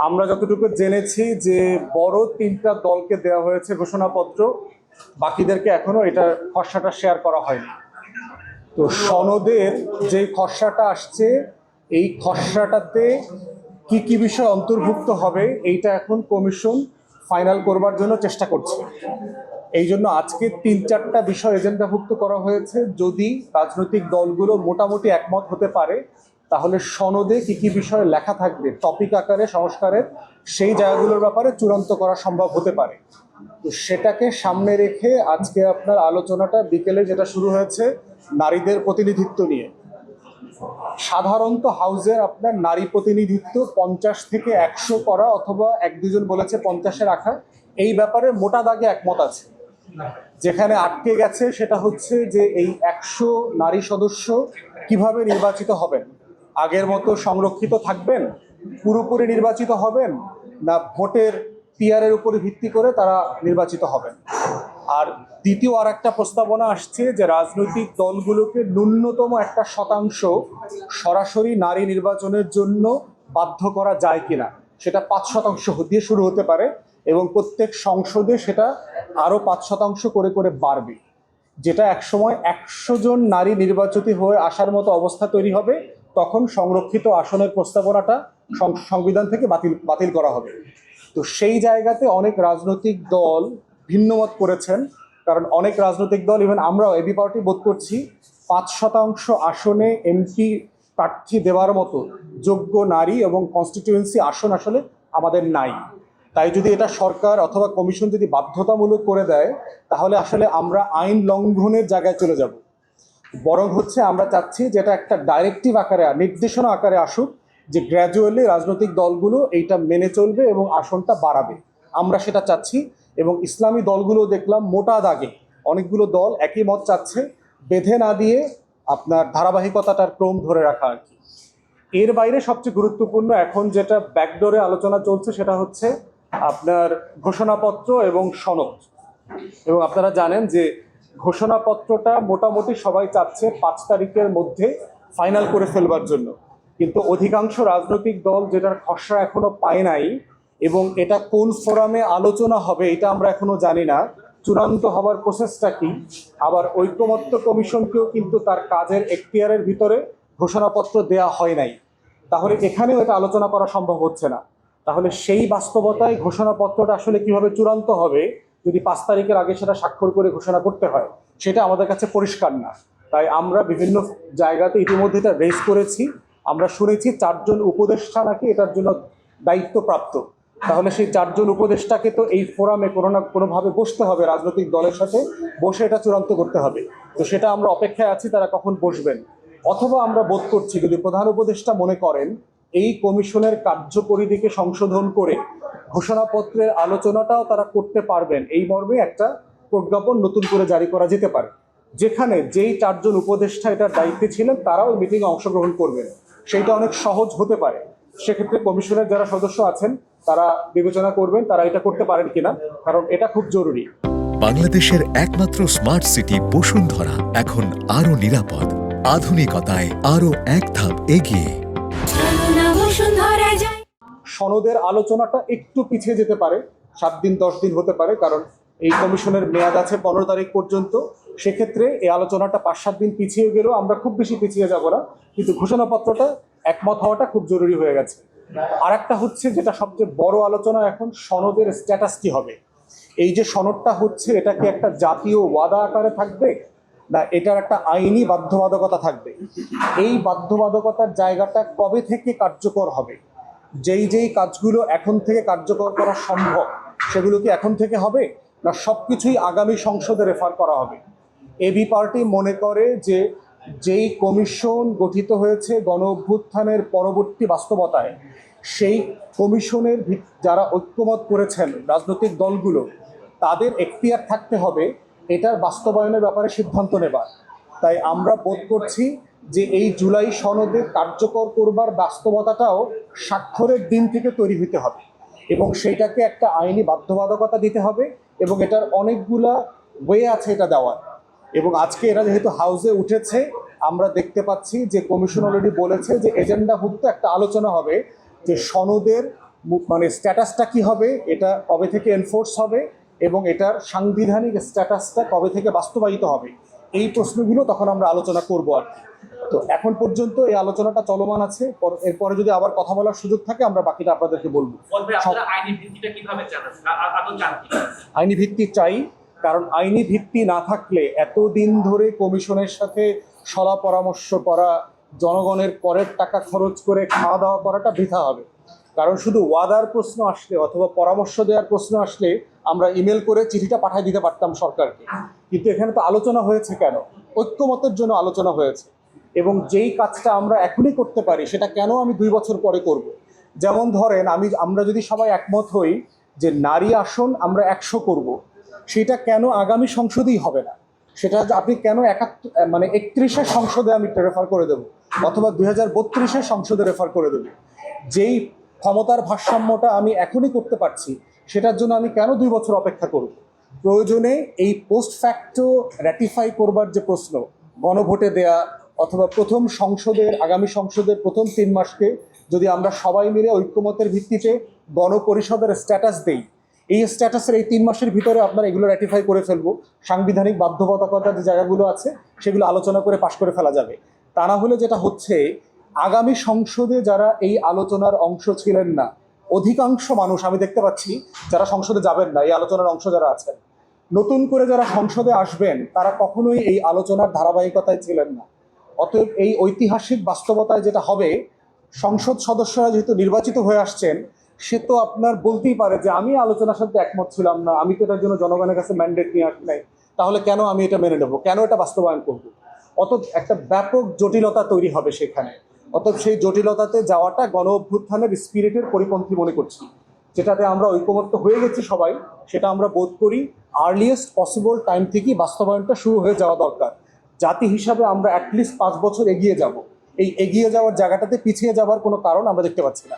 আমরা যতটুকু জেনেছি যে বড় তিনটা দলকে দেওয়া হয়েছে ঘোষণাপত্র, বাকিদেরকে এখনো এটার খসড়াটা শেয়ার করা হয়নি। তো সনদের যে খসড়াটা আসছে, এই খসড়াটাতে কি কি বিষয় অন্তর্ভুক্ত হবে এইটা এখন কমিশন ফাইনাল করবার জন্য চেষ্টা করছে। এই জন্য আজকে 3-4টা বিষয় এজেন্ডাভুক্ত করা হয়েছে। যদি রাজনৈতিক দলগুলো মোটামুটি একমত হতে পারে, তাহলে সনদে কি কি বিষয় লেখা থাকবে টপিক আকারে সংস্কারের, সেই জায়গাগুলোর ব্যাপারে চূড়ান্ত করা সম্ভব হতে পারে। তো সেটাকে সামনে রেখে আজকে আপনার আলোচনাটা বিকেলে যেটা শুরু হয়েছে নারীদের প্রতিনিধিত্ব নিয়ে। সাধারণত হাউসের আপনার নারী প্রতিনিধিত্ব 50 থেকে 100 করা, অথবা 1-2 জন বলেছে 50-এ রাখা, এই ব্যাপারে মোটা দাগে একমত আছে। যেখানে আটকে গেছে সেটা হচ্ছে যে এই 100 নারী সদস্য কিভাবে নির্বাচিত হবেন। আগের মতো সংরক্ষিত থাকবেন, পুরোপুরি নির্বাচিত হবেন, না ভোটের পিয়ারের উপরে ভিত্তি করে তারা নির্বাচিত হবেন। আর দ্বিতীয় আর একটা প্রস্তাবনা আসছে যে রাজনৈতিক দলগুলোকে ন্যূনতম 1% সরাসরি নারী নির্বাচনের জন্য বাধ্য করা যায় কিনা, সেটা 5% দিয়ে শুরু হতে পারে এবং প্রত্যেক সংসদে সেটা আরো 5% করে করে বাড়বে। যেটা একসময় 100 জন নারী নির্বাচিত হয়ে আসার মতো অবস্থা তৈরি হবে, তখন সংরক্ষিত আসনের প্রস্তাবনাটা সংবিধান থেকে বাতিল করা হবে। তো সেই জায়গাতে অনেক রাজনৈতিক দল ভিন্নমত করেছেন, কারণ অনেক রাজনৈতিক দল, ইভেন আমরাও এবি পার্টি বোধ করছি 5% আসনে এমপি প্রার্থী দেওয়ার মতো যোগ্য নারী এবং কনস্টিটিউয়েন্সি আসন আসলে আমাদের নাই। তাই যদি এটা সরকার অথবা কমিশন যদি বাধ্যতামূলক করে দেয়, তাহলে আসলে আমরা আইন লঙ্ঘনের জায়গায় চলে যাব। বরং হচ্ছে আমরা চাচ্ছি যেটা একটা ডাইরেক্টিভ আকারে, নির্দেশনা আকারে আসুক, যে গ্র্যাজুয়ালি রাজনৈতিক দলগুলো এইটা মেনে চলবে এবং আসনটা বাড়াবে। আমরা সেটা চাচ্ছি। এবং ইসলামী দলগুলো দেখলাম মোটা দাগে অনেকগুলো দল একই মত চাচ্ছে, বেঁধে না দিয়ে আপনার ধারাবাহিকতাটার ক্রম ধরে রাখা আর কি। এর বাইরে সবচেয়ে গুরুত্বপূর্ণ এখন যেটা ব্যাকডোরে আলোচনা চলছে সেটা হচ্ছে আপনার ঘোষণাপত্র এবং সনদ। এবং আপনারা জানেন যে ঘোষণাপত্রটা মোটামুটি সবাই চাচ্ছে 5 তারিখের মধ্যে ফাইনাল করে ফেলবার জন্য, কিন্তু অধিকাংশ রাজনৈতিক দল যেটার খসড়া এখনো পায় নাই, এবং এটা কোন ফোরামে আলোচনা হবে এটা আমরা এখনো জানি না, চূড়ান্ত হবার প্রসেসটা কি। আবার ঐকমত্য কমিশনকেও কিন্তু তার কাজের এখতিয়ারের ভিতরে ঘোষণাপত্র দেয়া হয় নাই, তাহলে এখানেও এটা আলোচনা করা সম্ভব হচ্ছে না। তাহলে সেই বাস্তবতায় ঘোষণাপত্রটা আসলে কিভাবে চূড়ান্ত হবে, যদি 5 তারিখের আগে সেটা স্বাক্ষর করে ঘোষণা করতে হয়, সেটা আমাদের কাছে পরিষ্কার না। তাই আমরা বিভিন্ন জায়গাতে ইতিমধ্যে এটা রেজ করেছি। আমরা শুনেছি 4 জন উপদেষ্টা নাকি এটার জন্য দায়িত্বপ্রাপ্ত। তাহলে সেই 4 জন উপদেষ্টাকে তো এই ফোরামে কোনো না কোনোভাবে বসতে হবে, রাজনৈতিক দলের সাথে বসে এটা চূড়ান্ত করতে হবে। তো সেটা আমরা অপেক্ষায় আছি তারা কখন বসবেন। অথবা আমরা বোধ করছি যদি প্রধান উপদেষ্টা মনে করেন এই কমিশনের কার্যপরিধিকে সংশোধন করে ঘোষণাপত্রের আলোচনাটাও তারা করতে পারবেন, এই মর্মে একটা প্রজ্ঞাপন নতুন করে জারি করা যেতে পারে, যেখানে যেই 4 জন উপদেষ্টা এটার দায়িত্বে ছিলেন তারাও মিটিংয়ে অংশগ্রহণ করবেন। সেইটা অনেক সহজ হতে পারে। সেক্ষেত্রে কমিশনের যারা সদস্য আছেন তারা বিবেচনা করবেন তারা এটা করতে পারেন কিনা, কারণ এটা খুব জরুরি। বাংলাদেশের একমাত্র স্মার্ট সিটি বসুন্ধরা এখন আরো নিরাপদ, আধুনিকতায় আরো এক ধাপ এগিয়ে। সনদের আলোচনাটা একটু পিছিয়ে যেতে পারে, 7 দিন 10 দিন হতে পারে, কারণ এই কমিশনের মেয়াদ আছে 15 তারিখ পর্যন্ত। সেক্ষেত্রে এই আলোচনাটা 5-7 দিন পিছিয়ে গেলেও আমরা খুব বেশি পিছিয়ে যাব না, কিন্তু ঘোষণাপত্রটা একমত হওয়াটা খুব জরুরি হয়ে গেছে। আর একটা হচ্ছে যেটা সবচেয়ে বড় আলোচনা এখন, সনদের স্ট্যাটাস কি হবে। এই যে সনদটা হচ্ছে, এটা কি একটা জাতীয় ওয়াদা আকারে থাকবে, না এটার একটা আইনি বাধ্যবাধকতা থাকবে। এই বাধ্যবাধকতার জায়গাটা কবে থেকে কার্যকর হবে, যেই যেই কাজগুলো এখন থেকে কার্যকর করা সম্ভব সেগুলো কি এখন থেকে হবে, না সবকিছুই আগামী সংসদে রেফার করা হবে। এবি পার্টি মনে করে যে যেই কমিশন গঠিত হয়েছে গণ অভ্যুত্থানের পরবর্তী বাস্তবতায়, সেই কমিশনের যারা ঐক্যমত করেছেন রাজনৈতিক দলগুলো, তাদের এখতিয়ার থাকতে হবে এটার বাস্তবায়নের ব্যাপারে সিদ্ধান্ত নেবার। তাই আমরা বোধ করছি যে এই জুলাই সনদে কার্যকর করবার বাস্তবতাটাও স্বাক্ষরের দিন থেকে তৈরি হতে হবে, এবং সেইটাকে একটা আইনি বাধ্যবাধকতা দিতে হবে, এবং এটার অনেকগুলা ওয়ে আছে এটা দেওয়ার। এবং আজকে এরা যেহেতু হাউসে উঠেছে, আমরা দেখতে পাচ্ছি যে কমিশন অলরেডি বলেছে যে এজেন্ডাভুক্ত একটা আলোচনা হবে যে সনদের মানে স্ট্যাটাসটা কি হবে, এটা কবে থেকে এনফোর্স হবে এবং এটার সাংবিধানিক স্ট্যাটাসটা কবে থেকে বাস্তবায়িত হবে, এই প্রশ্নগুলো তখন আমরা আলোচনা করবো আর কি। তো এখন পর্যন্ত এই আলোচনাটা চলমান আছে, এরপরে যদি আবার কথা বলার সুযোগ থাকে আমরা বাকিটা আপনাদেরকে বলবো। আইনি ভিত্তি চাই, কারণ আইনি ভিত্তি না থাকলে এতদিন ধরে কমিশনের সাথে সলা পরামর্শ করা, জনগণের করের টাকা খরচ করে খাওয়া দাওয়া করাটা বৃথা হবে। কারণ শুধু ওয়াদার প্রশ্ন আসলে অথবা পরামর্শ দেওয়ার প্রশ্ন আসলে আমরা ইমেল করে চিঠিটা পাঠিয়ে দিতে পারতাম সরকারকে, কিন্তু এখানে তো আলোচনা হয়েছে কেন? ঐক্যমতের জন্য আলোচনা হয়েছে। এবং যেই কাজটা আমরা এখনই করতে পারি সেটা কেন আমি 2 বছর পরে করব? যেমন ধরেন আমরা যদি সবাই একমত হই যে নারী আসন আমরা 100 করব, সেটা কেন আগামী সংসদেই হবে না? সেটা আপনি কেন 31 সংসদে আমি রেফার করে দেবো অথবা 2032 সংসদে রেফার করে দেবো? যেই ক্ষমতার ভারসাম্যটা আমি এখনই করতে পারছি সেটার জন্য আমি কেন 2 বছর অপেক্ষা করব? প্রয়োজনে এই পোস্ট ফ্যাক্টো র্যাটিফাই করবার যে প্রশ্ন, গণভোটে দেয়া অথবা আগামী সংসদের প্রথম 3 মাসকে যদি আমরা সবাই মিলে ঐক্যমতের ভিত্তিতে গণপরিষদের স্ট্যাটাস দেই, এই স্ট্যাটাসের এই 3 মাসের ভিতরে আপনারা এগুলো র্যাটিফাই করে ফেলবো, সাংবিধানিক বাধ্যবাধকতার যে জায়গাগুলো আছে সেগুলো আলোচনা করে পাশ করে ফেলা যাবে। তা না হলে যেটা হচ্ছে, আগামী সংসদে যারা এই আলোচনার অংশ ছিলেন না, অধিকাংশ মানুষ আমি দেখতে পাচ্ছি যারা সংসদে যাবেন না, এই আলোচনার অংশ যারা আছেন, নতুন করে যারা সংসদে আসবেন তারা কখনোই এই আলোচনার ধারাবাহিকতায় ছিলেন না। অতএব এই ঐতিহাসিক বাস্তবতায় যেটা হবে, সংসদ সদস্যরা যেহেতু নির্বাচিত হয়ে আসছেন, সে তো আপনার বলতেই পারে যে আমি আলোচনার সাথে একমত ছিলাম না, আমি তো এটার জন্য জনগণের কাছে ম্যান্ডেট নিয়ে আসি নাই, তাহলে কেন আমি এটা মেনে নেবো, কেন এটা বাস্তবায়ন করব? অতএব একটা ব্যাপক জটিলতা তৈরি হবে সেখানে। অতএব সেই জটিলতাতে যাওয়াটা গণ অভ্যুত্থানের স্পিরিটের পরিপন্থী মনে করছি। যেটাতে আমরা ঐকমত্য হয়ে গেছি সবাই, সেটা আমরা বোধ করি আর্লিয়েস্ট পসিবল টাইম থেকেই বাস্তবায়নটা শুরু হয়ে যাওয়া দরকার। জাতি হিসাবে আমরা অ্যাটলিস্ট 5 বছর এগিয়ে যাব। এই এগিয়ে যাওয়ার জায়গাটাতে পিছিয়ে যাওয়ার কোনো কারণ আমরা দেখতে পাচ্ছি না।